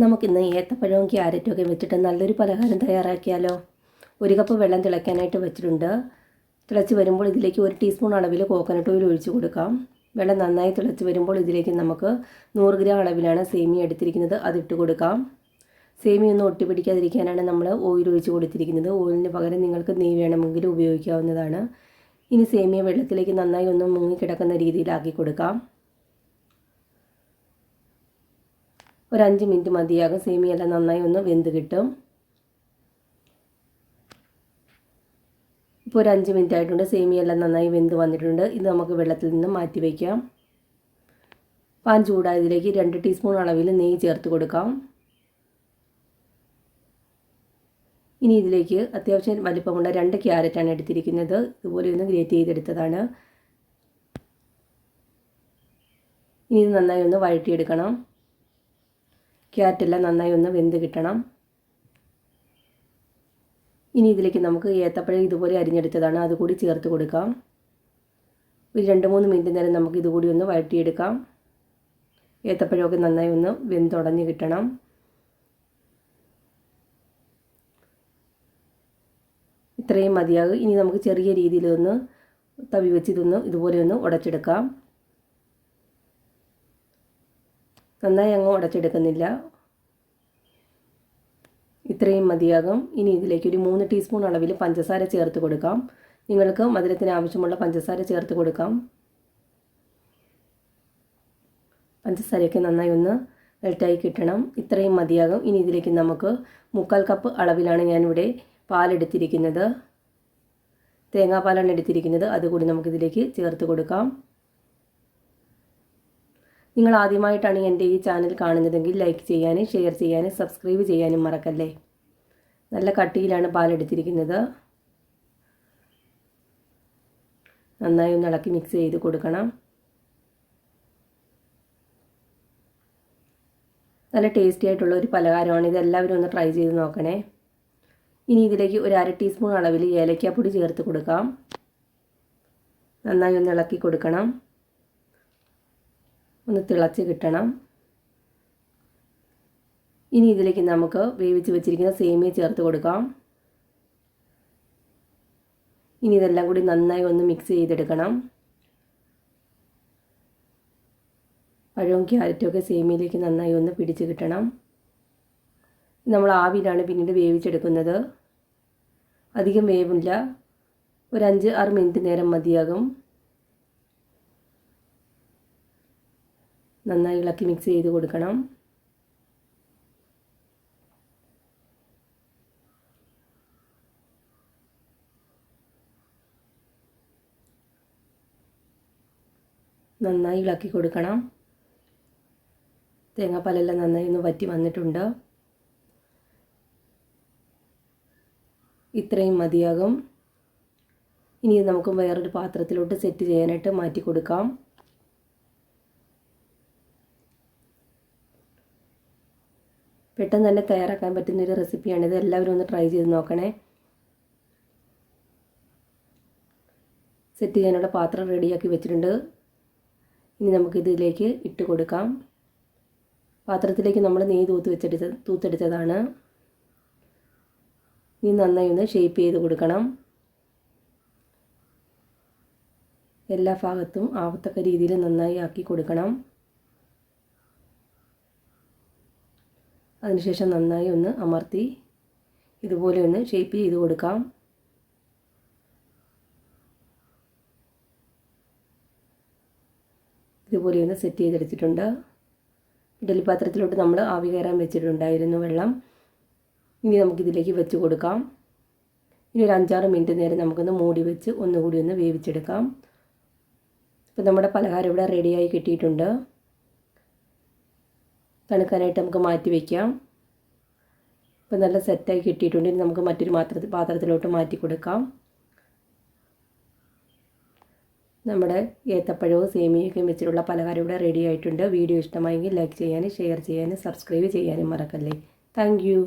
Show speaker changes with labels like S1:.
S1: നമുക്കിന്ന് ഏത്തപ്പഴവും ക്യാരറ്റും ഒക്കെ വെച്ചിട്ട് നല്ലൊരു പലഹാരം തയ്യാറാക്കിയാലോ. 1 കപ്പ് വെള്ളം തിളയ്ക്കാനായിട്ട് വെച്ചിട്ടുണ്ട്. തിളച്ച് വരുമ്പോൾ ഇതിലേക്ക് 1 ടീസ്പൂൺ അളവിൽ കോക്കനട്ട് ഓയിൽ ഒഴിച്ചു കൊടുക്കാം. വെള്ളം നന്നായി തിളച്ച് വരുമ്പോൾ ഇതിലേക്ക് നമുക്ക് 100 ഗ്രാം അളവിലാണ് സേമിയ എടുത്തിരിക്കുന്നത്, അതിട്ട് കൊടുക്കാം. സേമിയ ഒന്നും ഒട്ടിപ്പിടിക്കാതിരിക്കാനാണ് നമ്മൾ ഓയിൽ ഒഴിച്ച് കൊടുത്തിരിക്കുന്നത്. ഓയിലിന് പകരം നിങ്ങൾക്ക് നെയ്യ് വേണമെങ്കിൽ ഉപയോഗിക്കാവുന്നതാണ്. ഇനി സേമിയ വെള്ളത്തിലേക്ക് നന്നായി ഒന്ന് മുങ്ങിക്കിടക്കുന്ന രീതിയിലാക്കി കൊടുക്കാം. ഒരു 5 മിനിറ്റ് മതിയാകും. സേമിയെല്ലാം നന്നായി ഒന്ന് വെന്ത് കിട്ടും. ഇപ്പോൾ ഒരു 5 മിനിറ്റ് ആയിട്ടുണ്ട്. സേമിയെല്ലാം നന്നായി വെന്ത് വന്നിട്ടുണ്ട്. ഇത് നമുക്ക് വെള്ളത്തിൽ നിന്ന് മാറ്റി വയ്ക്കാം. പാൻ ചൂടായതിലേക്ക് 2 ടീസ്പൂൺ അളവിൽ നെയ്യ് ചേർത്ത് കൊടുക്കാം. ഇനി ഇതിലേക്ക് അത്യാവശ്യം വലിപ്പമുള്ള 2 ക്യാരറ്റാണ് എടുത്തിരിക്കുന്നത്. ഇതുപോലെ ഒന്ന് ഗ്രേറ്റ് ചെയ്തെടുത്തതാണ്. ഇനി ഇത് നന്നായി ഒന്ന് വഴറ്റിയെടുക്കണം. ക്യാരറ്റെല്ലാം നന്നായി ഒന്ന് വെന്ത് കിട്ടണം. ഇനി ഇതിലേക്ക് നമുക്ക് ഏത്തപ്പഴം ഇതുപോലെ അരിഞ്ഞെടുത്തതാണ്, അതുകൂടി ചേർത്ത് കൊടുക്കാം. ഒരു 2-3 മിനിറ്റ് നേരം നമുക്ക് ഇതുകൂടി ഒന്ന് വഴറ്റിയെടുക്കാം. ഏത്തപ്പഴമൊക്കെ നന്നായി ഒന്ന് വെന്തുടഞ്ഞ് കിട്ടണം. ഇത്രയും മതിയാകും. ഇനി നമുക്ക് ചെറിയ രീതിയിലൊന്ന് തവി വെച്ച് ഇതുപോലെ ഒന്ന് ഉടച്ചെടുക്കാം. നന്നായി അങ്ങ് ഉടച്ചെടുക്കുന്നില്ല, ഇത്രയും മതിയാകും. ഇനി ഇതിലേക്ക് ഒരു 3 ടീസ്പൂൺ അളവിൽ പഞ്ചസാര ചേർത്ത് കൊടുക്കാം. നിങ്ങൾക്ക് മധുരത്തിന് ആവശ്യമുള്ള പഞ്ചസാര ചേർത്ത് കൊടുക്കാം. പഞ്ചസാരയൊക്കെ നന്നായി ഒന്ന് മെൽറ്റായി കിട്ടണം. ഇത്രയും മതിയാകും. ഇനി ഇതിലേക്ക് നമുക്ക് 3/4 കപ്പ് അളവിലാണ് ഞാനിവിടെ പാലെടുത്തിരിക്കുന്നത്. തേങ്ങാപ്പാലാണ് എടുത്തിരിക്കുന്നത്, അതുകൂടി നമുക്കിതിലേക്ക് ചേർത്ത് കൊടുക്കാം. നിങ്ങൾ ആദ്യമായിട്ടാണ് എൻ്റെ ഈ ചാനൽ കാണുന്നതെങ്കിൽ ലൈക്ക് ചെയ്യാനും ഷെയർ ചെയ്യാനും സബ്സ്ക്രൈബ് ചെയ്യാനും മറക്കല്ലേ. നല്ല കട്ടിയിലാണ് പാലെടുത്തിരിക്കുന്നത്. നന്നായി ഒന്ന് ഇളക്കി മിക്സ് ചെയ്ത് കൊടുക്കണം. നല്ല ടേസ്റ്റി ആയിട്ടുള്ള ഒരു പലഹാരമാണ്. ഇതെല്ലാവരും ഒന്ന് ട്രൈ ചെയ്ത് നോക്കണേ. ഇനി ഇതിലേക്ക് ഒരു 1/2 ടീസ്പൂൺ അളവിൽ ഏലക്കാപ്പൊടി ചേർത്ത് കൊടുക്കാം. നന്നായി ഒന്ന് ഇളക്കി കൊടുക്കണം. ഒന്ന് തിളച്ച് കിട്ടണം. ഇനി ഇതിലേക്ക് നമുക്ക് വേവിച്ച് വെച്ചിരിക്കുന്ന സേമിയ ചേർത്ത് കൊടുക്കാം. ഇനി ഇതെല്ലാം കൂടി നന്നായി ഒന്ന് മിക്സ് ചെയ്തെടുക്കണം. പഴവും ക്യാരറ്റും ഒക്കെ സേമിയയിലേക്ക് നന്നായി ഒന്ന് പിടിച്ച് കിട്ടണം. നമ്മൾ ആവിയിലാണ് പിന്നീട് വേവിച്ചെടുക്കുന്നത്. അധികം വേവില്ല, ഒരു 5-6 മിനിറ്റ് നേരം മതിയാകും. നന്നായി ഇളക്കി മിക്സ് ചെയ്ത് കൊടുക്കണം. നന്നായി ഇളക്കി കൊടുക്കണം. തേങ്ങാപ്പാലെല്ലാം നന്നായി ഒന്ന് വറ്റി വന്നിട്ടുണ്ട്. ഇത്രയും മതിയാകും. ഇനി നമുക്ക് വേറൊരു പാത്രത്തിലോട്ട് സെറ്റ് ചെയ്യാനായിട്ട് മാറ്റി കൊടുക്കാം. പെട്ടെന്ന് തന്നെ തയ്യാറാക്കാൻ പറ്റുന്നൊരു റെസിപ്പിയാണിത്. എല്ലാവരും ഒന്ന് ട്രൈ ചെയ്ത് നോക്കണേ. സെറ്റ് ചെയ്യാനുള്ള പാത്രം റെഡിയാക്കി വെച്ചിട്ടുണ്ട്. ഇനി നമുക്കിതിലേക്ക് ഇട്ട് കൊടുക്കാം. പാത്രത്തിലേക്ക് നമ്മൾ നെയ്യ് തൂത്തെടുത്തതാണ്. ഇനി നന്നായി ഒന്ന് ഷേപ്പ് ചെയ്ത് കൊടുക്കണം. എല്ലാ ഭാഗത്തും ആവത്തക്ക രീതിയിൽ നന്നായി ആക്കി കൊടുക്കണം. അതിനുശേഷം നന്നായി ഒന്ന് അമർത്തി ഇതുപോലെ ഒന്ന് ഷേപ്പ് ചെയ്ത് കൊടുക്കാം. ഇതുപോലെ ഒന്ന് സെറ്റ് ചെയ്തെടുത്തിട്ടുണ്ട്. ഇഡ്ഡലി പാത്രത്തിലോട്ട് നമ്മൾ ആവി കയറാൻ വെച്ചിട്ടുണ്ടായിരുന്നു വെള്ളം. ഇനി നമുക്കിതിലേക്ക് വെച്ച് കൊടുക്കാം. ഇനി ഒരു 5-6 മിനിറ്റ് നേരം നമുക്കൊന്ന് മൂടി വെച്ച് ഒന്നുകൂടി ഒന്ന് വേവിച്ചെടുക്കാം. ഇപ്പോൾ നമ്മുടെ പലഹാരം ഇവിടെ റെഡിയായി കിട്ടിയിട്ടുണ്ട്. തണുക്കാനായിട്ട് നമുക്ക് മാറ്റി വയ്ക്കാം. ഇപ്പോൾ നല്ല സെറ്റായി കിട്ടിയിട്ടുണ്ട്. ഇനി നമുക്ക് മറ്റൊരു പാത്രത്തിലോട്ട് മാറ്റി കൊടുക്കാം. നമ്മുടെ ഏത്തപ്പഴവും സേമിയയൊക്കെ വെച്ചിട്ടുള്ള പലഹാരം ഇവിടെ റെഡി ആയിട്ടുണ്ട്. വീഡിയോ ഇഷ്ടമായെങ്കിൽ ലൈക്ക് ചെയ്യാനും ഷെയർ ചെയ്യാനും സബ്സ്ക്രൈബ് ചെയ്യാനും മറക്കല്ലേ. Thank you.